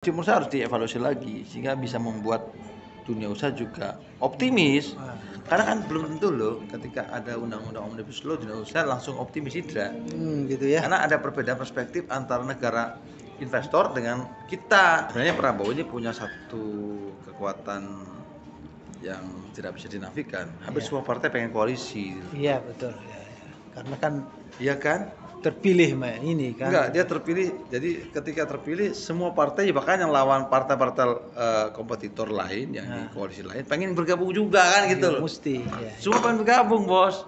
Tim usaha harus dievaluasi lagi sehingga bisa membuat dunia usaha juga optimis. Karena kan belum tentu loh ketika ada undang-undang Omnibus Law dunia usaha langsung optimis tidak. Gitu ya. Karena ada perbedaan perspektif antara negara investor dengan kita. Sebenarnya Prabowo ini punya satu kekuatan yang tidak bisa dinafikan. Hampir semua partai pengen koalisi. Iya betul. Ya. Karena kan iya kan? Terpilih ini kan. Enggak, dia terpilih. Jadi ketika terpilih semua partai bahkan yang lawan partai-partai kompetitor lain yang di koalisi lain pengen bergabung juga kan gitu loh. Mesti. Ya. Semua pengen bergabung, Bos.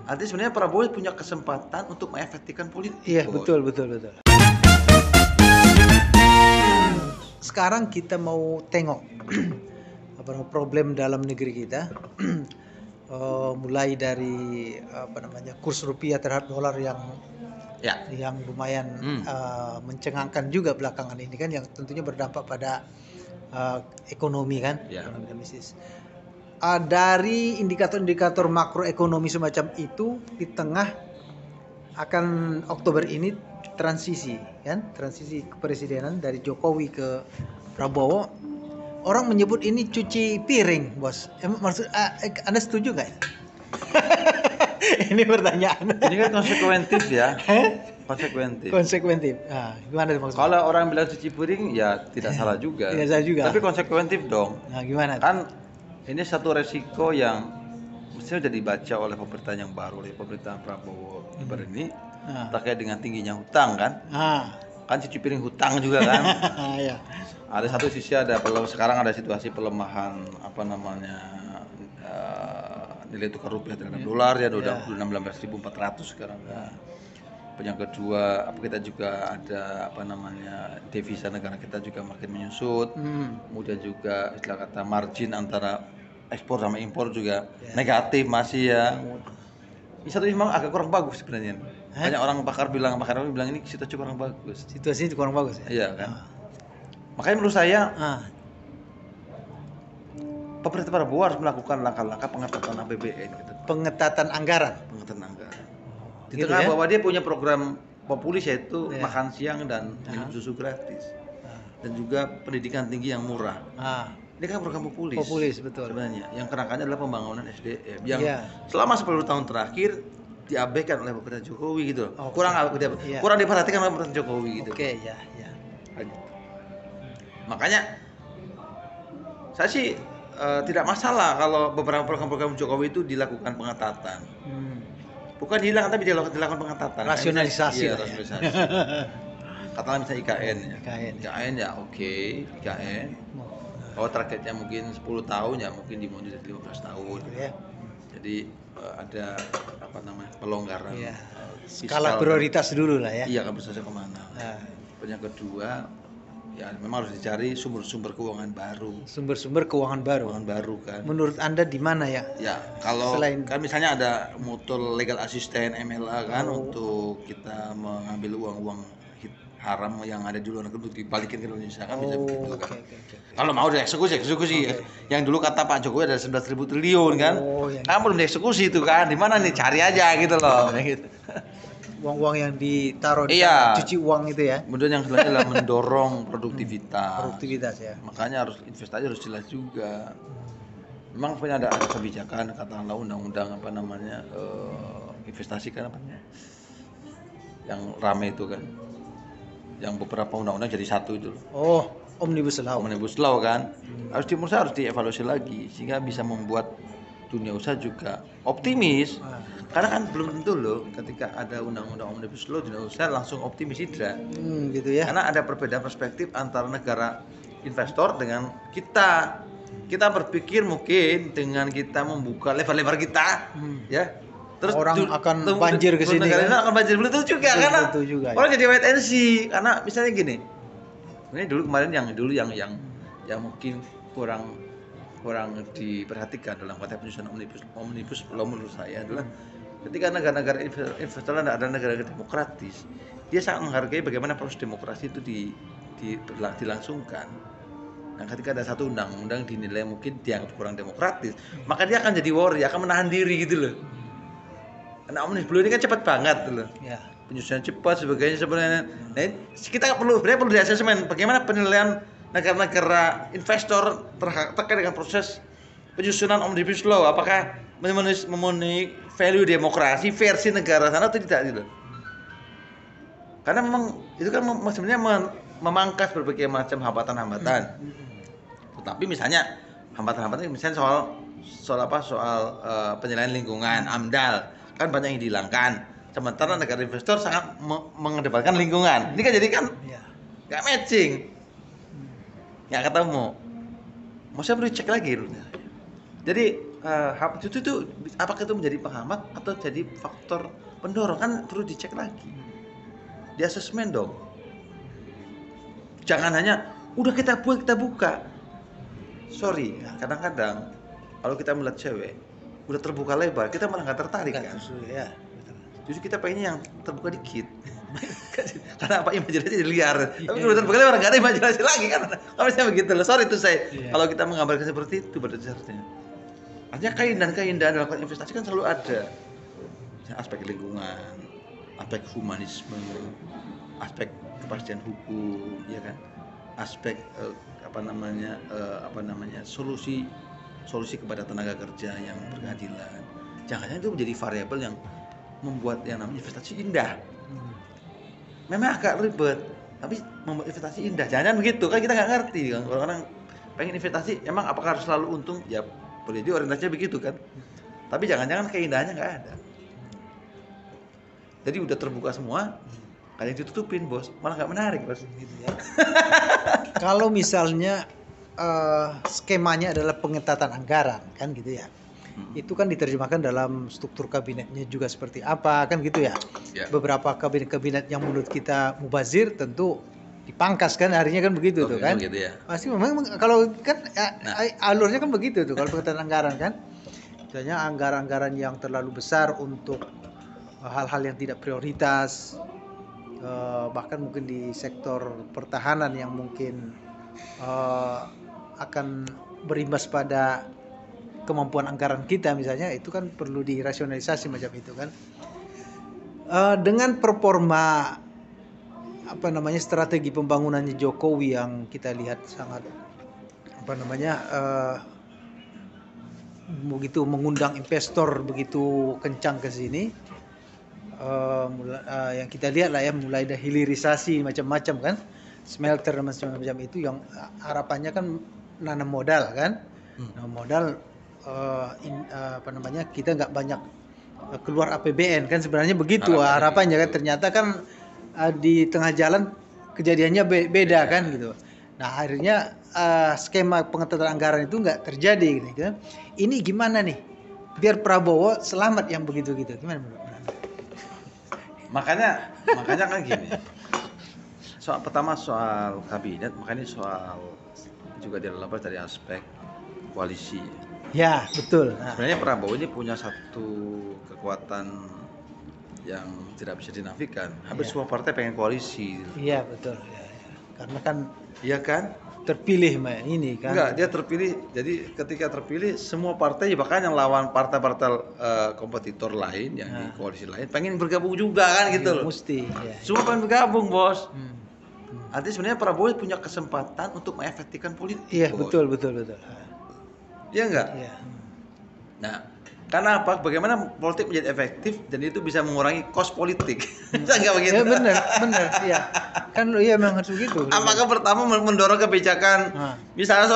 Artinya sebenarnya Prabowo punya kesempatan untuk mengefektifkan politik. Iya, betul. Sekarang kita mau tengok problem dalam negeri kita. Mulai dari kurs rupiah terhadap dolar yang lumayan mencengangkan juga belakangan ini kan, yang tentunya berdampak pada ekonomi kan, ekonomi domestik. Dari indikator-indikator makroekonomi semacam itu di tengah akan Oktober ini transisi kepresidenan dari Jokowi ke Prabowo. Orang menyebut ini cuci piring, Bos. Maksud Anda setuju nggak? Ini pertanyaan. Ini kan konsekuentif ya. Konsekuentif. Gimana maksudnya? Kalau orang bilang cuci piring ya tidak salah juga. Tidak salah juga. Tapi konsekuentif dong. Nah, gimana? Kan ini satu resiko yang mestinya sudah dibaca oleh pemerintahan yang baru, oleh pemerintahan Prabowo ini terkait dengan tingginya hutang kan. Kan cuci piring hutang juga kan. Iya. Ada satu sisi sekarang ada situasi pelemahan nilai tukar rupiah terhadap dolar ya udah 16.400 sekarang. Yang kedua kita juga ada devisa negara kita juga makin menyusut. Kemudian juga istilah kata margin antara ekspor sama impor juga negatif masih ya. Ini satu memang agak kurang bagus sebenarnya. Banyak orang pakar bilang ini situasi kurang bagus. Situasi kurang bagus ya? Iya kan. Makanya menurut saya pemerintah Prabowo harus melakukan langkah-langkah pengetatan APBN gitu. Pengetatan anggaran. Di tengah bahwa dia punya program populis yaitu makan siang dan minum susu gratis. Dan juga pendidikan tinggi yang murah. Ini kan program populis. Populis betul. Sebenarnya yang kerangkanya adalah pembangunan SDM yang selama 10 tahun terakhir diabaikan oleh pemerintah Jokowi gitu. Kurang diperhatikan oleh pemerintah Jokowi gitu. Ya. Makanya saya sih tidak masalah kalau beberapa program-program Jokowi itu dilakukan pengetatan. Bukan hilang tapi dilakukan pengetatan. Rasionalisasi. Rasionalisasi. Katakanlah misalnya IKN ya oke, IKN. Kalau targetnya mungkin 10 tahun ya mungkin dimundur jadi 15 tahun. Jadi ada pelonggaran. Skala prioritas dulu lah ya. Iya, kan bisa kemana. Yang kedua ya memang harus dicari sumber-sumber keuangan baru. Sumber-sumber keuangan baru kan. Menurut Anda di mana ya? Ya, kalau kan misalnya ada mutual legal assistant MLA kan untuk kita mengambil uang-uang haram yang ada di luar negeri untuk dibalikin ke Indonesia kan bisa begitu kan. Kalau mau dieksekusi. Yang dulu kata Pak Jokowi ada 11.000 triliun kan. Kan belum dieksekusi itu kan. Di mana nih? Cari aja gitu loh. Gitu. Uang-uang yang ditaruh di cuci uang itu ya. Kemudian yang selanjutnya adalah mendorong produktivitas. Ya. Makanya harus investasi harus jelas juga. Memang punya ada kebijakan katakanlah undang-undang investasi kan yang rame itu kan. Yang beberapa undang-undang jadi satu itu. Omnibus Law kan. Harus dievaluasi lagi sehingga bisa membuat dunia usaha juga optimis. Karena kan belum tentu loh ketika ada undang-undang Omnibus Law dunia usaha langsung optimis tidak. Gitu ya. Karena ada perbedaan perspektif antara negara investor dengan kita. Kita berpikir mungkin dengan kita membuka lebar-lebar kita, ya. Terus orang akan banjir ke sini. Negara akan banjir belum tentu juga karena orang jadi wait and see. Karena misalnya gini. Ini kemarin yang mungkin kurang diperhatikan dalam konteks penyusunan Omnibus Law menurut saya adalah ketika negara-negara investor ada negara demokratis, dia sangat menghargai bagaimana proses demokrasi itu dilangsungkan. Nah, ketika ada satu undang-undang dinilai mungkin dianggap kurang demokratis, maka dia akan jadi worry, akan menahan diri gitu loh. Karena Omnibus Law ini kan cepat banget loh. penyusunan cepat sebagainya sebenarnya. Nah, kita perlu di asesmen bagaimana penilaian negara-negara investor terkait dengan proses penyusunan omnibus law, apakah memenuhi value demokrasi versi negara sana atau tidak gitu. Karena memang itu kan sebenarnya memangkas berbagai macam hambatan-hambatan. Tetapi misalnya hambatan-hambatan misalnya soal penilaian lingkungan, AMDAL kan banyak yang dihilangkan. Sementara negara investor sangat mengedepankan lingkungan. Ini kan jadi kan nggak matching, nggak ketemu. Maksudnya perlu cek lagi. Jadi itu apakah itu menjadi penghambat atau jadi faktor pendorong, kan perlu dicek lagi, di asesmen dong. Jangan hanya udah kita buka. Sorry, kadang-kadang kalau kita melihat cewek udah terbuka lebar, kita malah nggak tertarik kan? Ya. Justru kita pengennya yang terbuka dikit. Karena apa, imajinasi liar. Tapi kalau terbuka lebar nggak ada imajinasi lagi kan? Harusnya begitu loh. Sorry itu saya. Kalau kita menggambarkan seperti itu pada dasarnya. Artinya keindahan dalam investasi kan selalu ada. Aspek lingkungan, aspek humanisme, aspek kepastian hukum, ya kan? Aspek solusi kepada tenaga kerja yang berkeadilan. Jangan-jangan itu menjadi variabel yang membuat yang namanya investasi indah. Memang agak ribet, tapi membuat investasi indah. Jangan begitu, kan kita nggak ngerti kan. Orang-orang pengen investasi, emang apakah harus selalu untung? Ya boleh jadi orientasinya begitu kan. Tapi jangan-jangan keindahannya nggak ada. Jadi udah terbuka semua, kayak ditutupin bos, malah nggak menarik bos. Gitu ya. Kalau misalnya skemanya adalah pengetatan anggaran kan gitu ya, itu kan diterjemahkan dalam struktur kabinetnya juga seperti apa kan gitu ya. Beberapa kabinet yang menurut kita mubazir tentu dipangkas kan, harinya kan begitu tuh kan. Gitu ya. Pasti memang kalau kan alurnya kan begitu tuh kalau pengetatan anggaran kan. Misalnya anggaran-anggaran yang terlalu besar untuk hal-hal yang tidak prioritas, bahkan mungkin di sektor pertahanan yang mungkin akan berimbas pada kemampuan anggaran kita misalnya, itu kan perlu dirasionalisasi macam itu kan. Dengan performa strategi pembangunannya Jokowi yang kita lihat sangat begitu mengundang investor begitu kencang ke sini, yang kita lihat lah ya, mulai dari hilirisasi macam-macam kan, smelter dan macam-macam itu yang harapannya kan nanam modal kan. Modal kita nggak banyak keluar APBN kan, sebenarnya begitu harapannya kan. Ternyata kan di tengah jalan kejadiannya beda kan gitu. Nah akhirnya skema pengetatan anggaran itu nggak terjadi gitu. Ini gimana nih biar Prabowo selamat yang begitu-gitu, gimana menurut Anda? Makanya kan gini. Pertama soal kabinet, makanya soal juga dilepas dari aspek koalisi. Ya betul. Sebenarnya Prabowo ini punya satu kekuatan yang tidak bisa dinafikan. Hampir semua partai pengen koalisi. Iya betul. Ya. Karena kan. Iya kan? Terpilih ini kan. Enggak, dia terpilih. Jadi ketika terpilih semua partai, bahkan yang lawan partai-partai kompetitor lain yang di koalisi lain pengen bergabung juga kan gitu loh. Mesti. Ya. Semua pengen bergabung bos. Artinya sebenarnya Prabowo punya kesempatan untuk mengefektifkan politik. Iya betul. Iya enggak? Iya. Nah, karena apa? Bagaimana politik menjadi efektif dan itu bisa mengurangi kos politik. Enggak begitu? Ya benar. Iya. Kan iya memang harus begitu. Apakah pertama mendorong kebijakan misalnya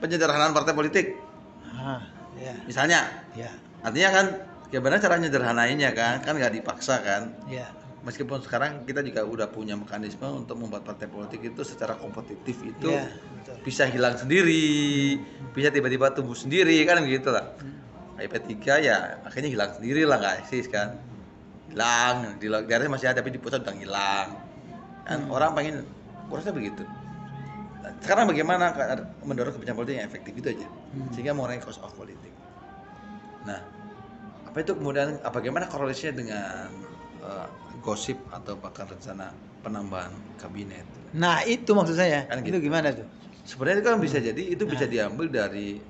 penyederhanaan partai politik. Ya. Misalnya. Ya. Artinya kan gimana cara nyederhanainnya kan nggak dipaksa kan. Ya. Meskipun sekarang kita juga udah punya mekanisme untuk membuat partai politik itu secara kompetitif itu bisa hilang sendiri, bisa tiba-tiba tumbuh sendiri kan gitu lah. P3 ya akhirnya hilang sendiri lah, nggak eksis kan, hilang di daerah masih ada tapi di pusat udah hilang kan. Orang pengen kurasnya begitu. Sekarang bagaimana mendorong kebijakan politik yang efektif itu aja sehingga mengurangi cost of politik. Nah apa itu kemudian bagaimana korelasinya dengan gosip atau bahkan rencana penambahan kabinet. Nah itu maksud saya kan itu gitu. Gimana tuh? Sebenarnya itu kan bisa jadi itu bisa diambil dari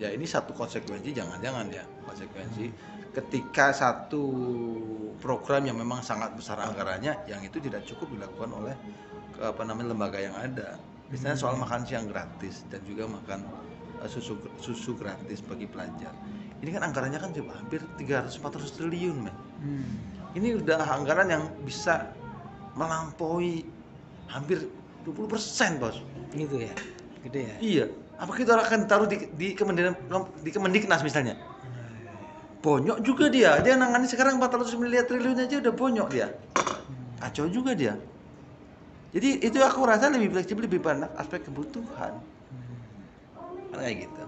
ya ini satu konsekuensi, jangan-jangan ya konsekuensi ketika satu program yang memang sangat besar anggarannya, yang itu tidak cukup dilakukan oleh lembaga yang ada. Misalnya soal makan siang gratis dan juga makan susu gratis bagi pelajar. Ini kan anggarannya kan coba hampir 300-400 triliun, men. Ini udah anggaran yang bisa melampaui hampir 20%, Bos. Gitu ya. Gede ya. Iya. Apa kita akan taruh di Kemendiknas misalnya? Bonyok juga dia nangani sekarang 400 miliar triliun aja udah bonyok dia. Kacau juga dia. Jadi itu aku rasa lebih fleksibel, lebih banyak aspek kebutuhan. Kayak gitu.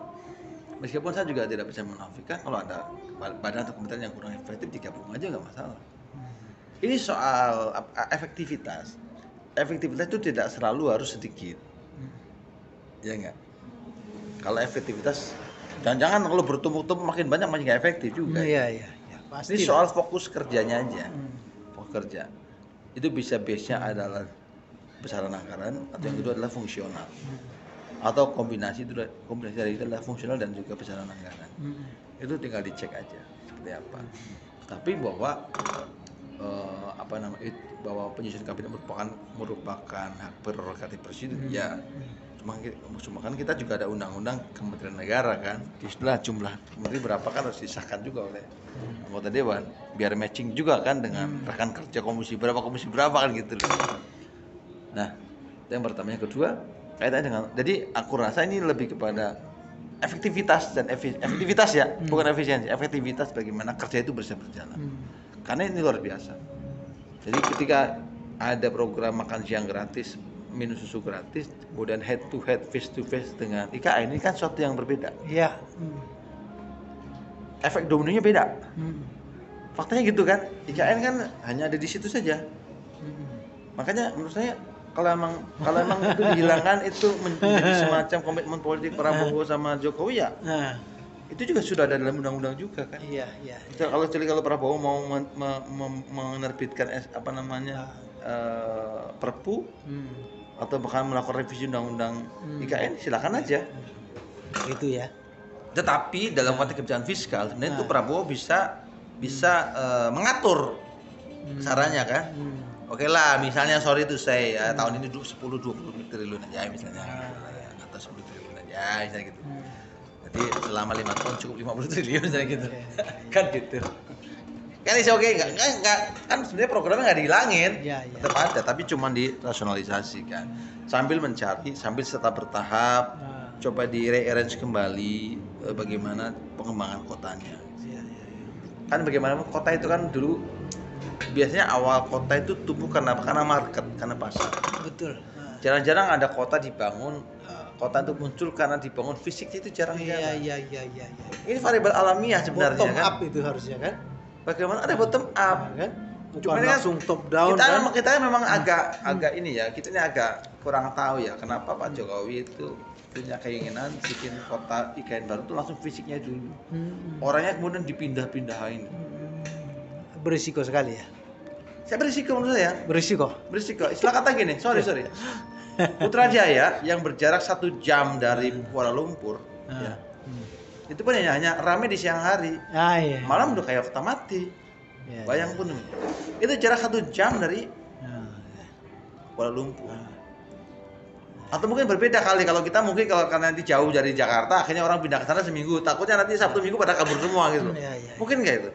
Meskipun saya juga tidak bisa menafikan kalau ada badan atau kementerian yang kurang efektif digabung aja nggak masalah. Ini soal efektivitas. Efektivitas itu tidak selalu harus sedikit. Ya enggak? Kalau efektivitas jangan-jangan kalau bertumpuk-tumpuk makin banyak makin nggak efektif juga. Iya, pasti. Ini soal fokus kerjanya aja. Fokus kerja. Itu bisa base-nya adalah besaran anggaran atau yang kedua adalah fungsional. Atau kombinasi dari itu adalah fungsional dan juga besaran anggaran. Itu tinggal dicek aja seperti apa. Tapi bahwa bahwa penyusunan kabinet merupakan hak prerogatif presiden, ya. Cuma kan kita juga ada undang-undang Kementerian Negara kan, istilah jumlah menteri berapa kan harus disahkan juga oleh anggota dewan biar matching juga kan dengan rekan kerja komisi berapa kan gitu. Nah, itu yang pertama. Yang kedua kaitannya dengan, jadi aku rasa ini lebih kepada efektivitas dan efektivitas ya, bukan efisiensi, efektivitas bagaimana kerja itu bisa berjalan. Karena ini luar biasa. Jadi ketika ada program makan siang gratis, minum susu gratis, kemudian head to head, face to face dengan IKN, ini kan sesuatu yang berbeda. Iya. Efek dominonya beda. Faktanya gitu kan, IKN kan hanya ada di situ saja. Makanya menurut saya kalau emang itu dihilangkan, itu menjadi semacam komitmen politik Prabowo sama Jokowi ya. Itu juga sudah ada dalam undang-undang juga kan. Iya. Kalau Prabowo mau menerbitkan Perpu atau bahkan melakukan revisi undang-undang IKN, silakan aja. Gitu ya. Tetapi dalam konteks kebijakan fiskal sebenarnya itu Prabowo bisa mengatur caranya kan. Oke lah, misalnya sorry itu saya tahun ini 10-20 triliun aja misalnya, atau 10 triliun aja misalnya gitu. Jadi selama 5 tahun cukup 50 triliun misalnya gitu. Kan gitu. Kan is oke, enggak kan sebenarnya programnya nggak dihilangin, tetap ada, tapi cuma dirasionalisasikan sambil serta bertahap, coba di-rearrange kembali bagaimana pengembangan kotanya. Kan bagaimana kota itu kan dulu biasanya awal kota itu tumbuh karena market, karena pasar. Betul. Jarang-jarang ada kota dibangun, kota itu muncul karena dibangun fisiknya, itu jarang. Iya. Ini variabel alamiah sebenarnya. Bottom kan? up itu harusnya kan. Bagaimana ada bottom up kan? Cuma langsung kan, top down kita memang agak ini ya, kita ini agak kurang tahu ya kenapa Pak Jokowi itu punya keinginan bikin kota IKN baru itu langsung fisiknya dulu. Orangnya kemudian dipindah-pindahin. Berisiko sekali ya. Saya berisiko menurut saya. Berisiko. Istilah kata gini, sorry. Putrajaya yang berjarak 1 jam dari Kuala Lumpur, ya. Itu pun hanya ramai di siang hari. Iya. Malam udah kayak kota mati. Bayang pun itu jarak 1 jam dari Kuala Lumpur. Atau mungkin berbeda kali, kalau kita mungkin kalau karena nanti jauh dari Jakarta, akhirnya orang pindah ke sana seminggu, takutnya nanti Sabtu Minggu pada kabur semua gitu. Mungkin kayak itu.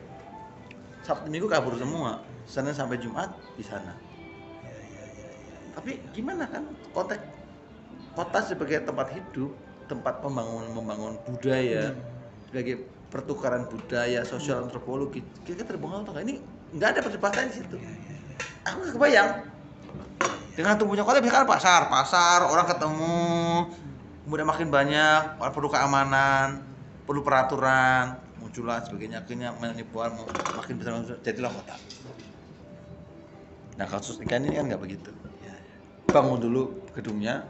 Sabtu Minggu kabur semua, Senin sampai Jumat di sana. Tapi gimana kan konteks kota sebagai tempat hidup, tempat membangun budaya, sebagai pertukaran budaya, sosial antropologi, kita terbangun atau enggak? Ini nggak ada perdebatan di situ. Aku nggak kebayang dengan tumbuhnya kota, misalkan pasar, orang ketemu, kemudian makin banyak, orang perlu keamanan, perlu peraturan, muncullah sebagainya, akhirnya menipuan makin besar, jadilah kota. Nah kasus ikan ini kan nggak begitu. Bangun dulu gedungnya,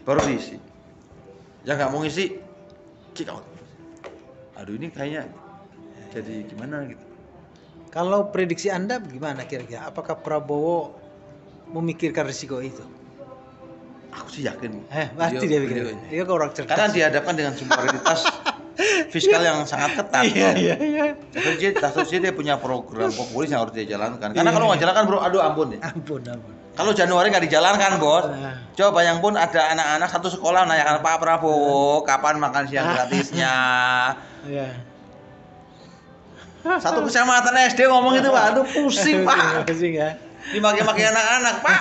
baru diisi. Yang nggak mau ngisi, kick out. Aduh ini kayaknya jadi gimana gitu. Kalau prediksi Anda gimana kira-kira? Apakah Prabowo memikirkan risiko itu? Aku sih yakin. Pasti dia pikir. Dia orang cerdas. Karena dihadapkan dengan sumber realitas fiskal yang sangat ketat. Iya. Satu sisi dia punya program populis yang harus dia jalankan. Karena kalau nggak jalankan bro, aduh ampun deh. Ampun. Kalau Januari nggak dijalankan bos, coba bayang pun ada anak-anak satu sekolah nanyakan Pak Prabowo kapan makan siang gratisnya. Iya. Satu kecamatan SD ngomong itu Pak, aduh pusing Pak. Pusing ya. Dimaki-maki anak-anak Pak.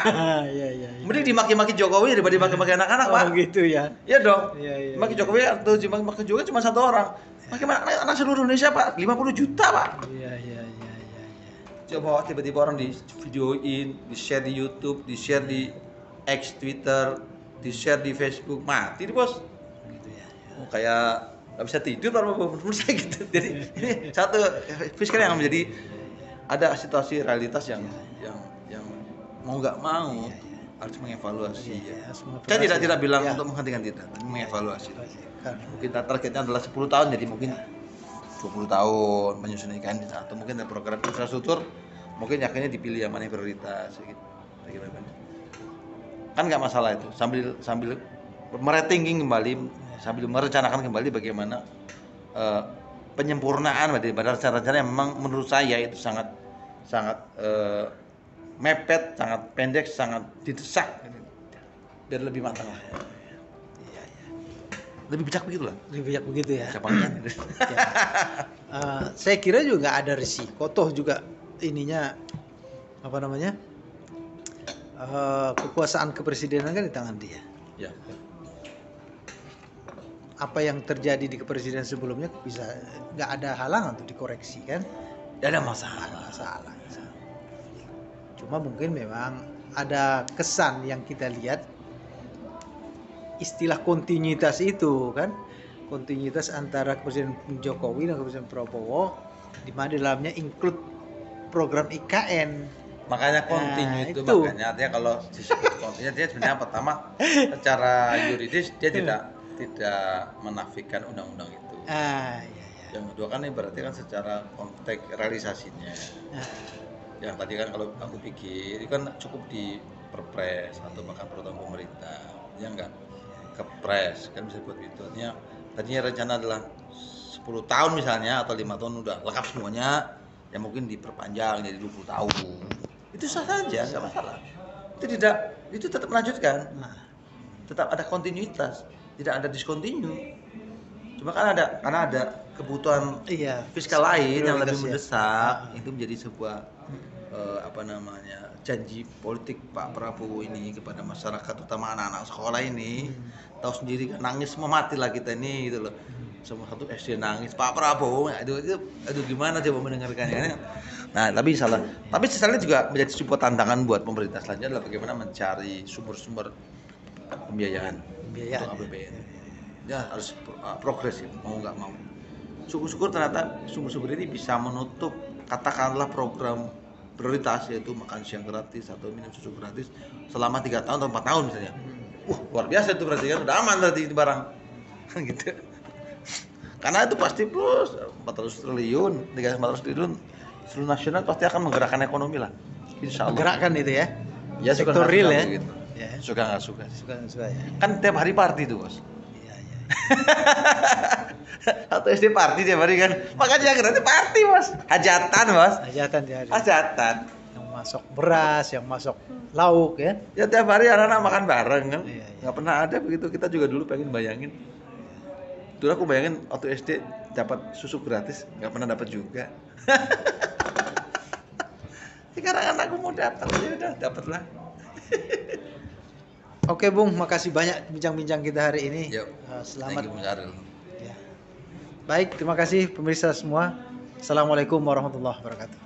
Iya. Mending dimaki-maki Jokowi daripada dimaki-maki anak-anak Pak. Oh gitu ya. Iya dong. Iya. Maki Jokowi atau dimaki Jokowi cuma satu orang. Maki anak seluruh Indonesia Pak, 50 juta Pak. Iya. Coba tiba-tiba orang di videoin, di share di YouTube, di share di X Twitter, di share di Facebook, mati nih bos. Gitu ya. Kayak nggak bisa tidur menurut saya gitu. Jadi ini satu fiskal yang menjadi ada situasi realitas yang mau nggak mau harus mengevaluasi. Saya tidak bilang untuk menghentikan, tidak, tapi mengevaluasi. Mungkin targetnya adalah 10 tahun, jadi mungkin 20 tahun menyusun ikan atau mungkin ada program infrastruktur, mungkin akhirnya dipilih yang mana yang prioritas gitu. Kan nggak masalah itu, sambil merethinking kembali, sambil merencanakan kembali bagaimana penyempurnaan daripada rencana-rencana yang memang menurut saya itu sangat mepet, sangat pendek, sangat didesak gitu. Biar lebih matang lah. Lebih bijak begitu lah. Lebih bijak begitu ya. Ya. Saya kira juga ada risiko, toh juga ininya kekuasaan kepresidenan kan di tangan dia. Ya. Apa yang terjadi di kepresidenan sebelumnya bisa nggak ada halangan untuk dikoreksi kan? Tidak ada masalah. Cuma mungkin memang ada kesan yang kita lihat, istilah kontinuitas itu kan, kontinuitas antara Presiden Jokowi dan Presiden Prabowo, di mana dalamnya include program IKN. Makanya kontinu itu makanya artinya kalau disebut kontinu dia sebenarnya pertama secara yuridis dia tidak menafikan undang-undang itu. Yang kedua kan ini berarti kan secara konteks realisasinya. Yang tadi kan kalau aku pikir itu kan cukup di perpres atau bahkan peraturan pemerintah, ya enggak kepres kan bisa buat itu. Artinya tadinya rencana adalah 10 tahun misalnya atau 5 tahun udah lengkap semuanya, ya mungkin diperpanjang jadi 20 tahun. Itu sah saja, enggak masalah. Itu tetap melanjutkan. Tetap ada kontinuitas, tidak ada discontinue. Cuma kan karena ada kebutuhan fiskal lain yang lebih mendesak, itu menjadi sebuah janji politik Pak Prabowo ini kepada masyarakat, terutama anak-anak sekolah ini. Tahu sendiri kan, nangis semua mati lah kita ini gitu loh. Semua satu SD nangis Pak Prabowo, aduh gimana coba mendengarkannya. Nah tapi misalnya juga menjadi sebuah tantangan buat pemerintah selanjutnya adalah bagaimana mencari sumber-sumber pembiayaan untuk APBN. Ya harus progresif, mau nggak mau. Syukur-syukur ternyata sumber-sumber ini bisa menutup katakanlah program prioritas, yaitu makan siang gratis atau minum susu gratis selama 3 tahun atau 4 tahun misalnya. Luar biasa itu berarti kan, udah aman berarti itu barang. Gitu. Karena itu pasti plus 400 triliun, 300 triliun seluruh nasional pasti akan menggerakkan ekonomi lah. Insyaallah. Menggerakkan itu ya. Ya sektor real ya. Gitu. Suka nggak suka. Suka ya. Kan tiap hari party tuh, Bos. Atau SD party tiap hari kan. Makanya gratis party, Bos. Hajatan, Bos. Hajatan. Yang masuk beras, yang masuk lauk ya. Ya tiap hari anak-anak makan bareng kan. Nggak pernah ada begitu. Kita juga dulu pengen bayangin. Dulu aku bayangin waktu SD dapat susu gratis, nggak pernah dapat juga. Sekarang anakku mau dapat, ya udah dapat lah. Oke Bung, makasih banyak bincang-bincang kita hari ini. Selamat. Ya. Baik, terima kasih pemirsa semua. Assalamualaikum warahmatullahi wabarakatuh.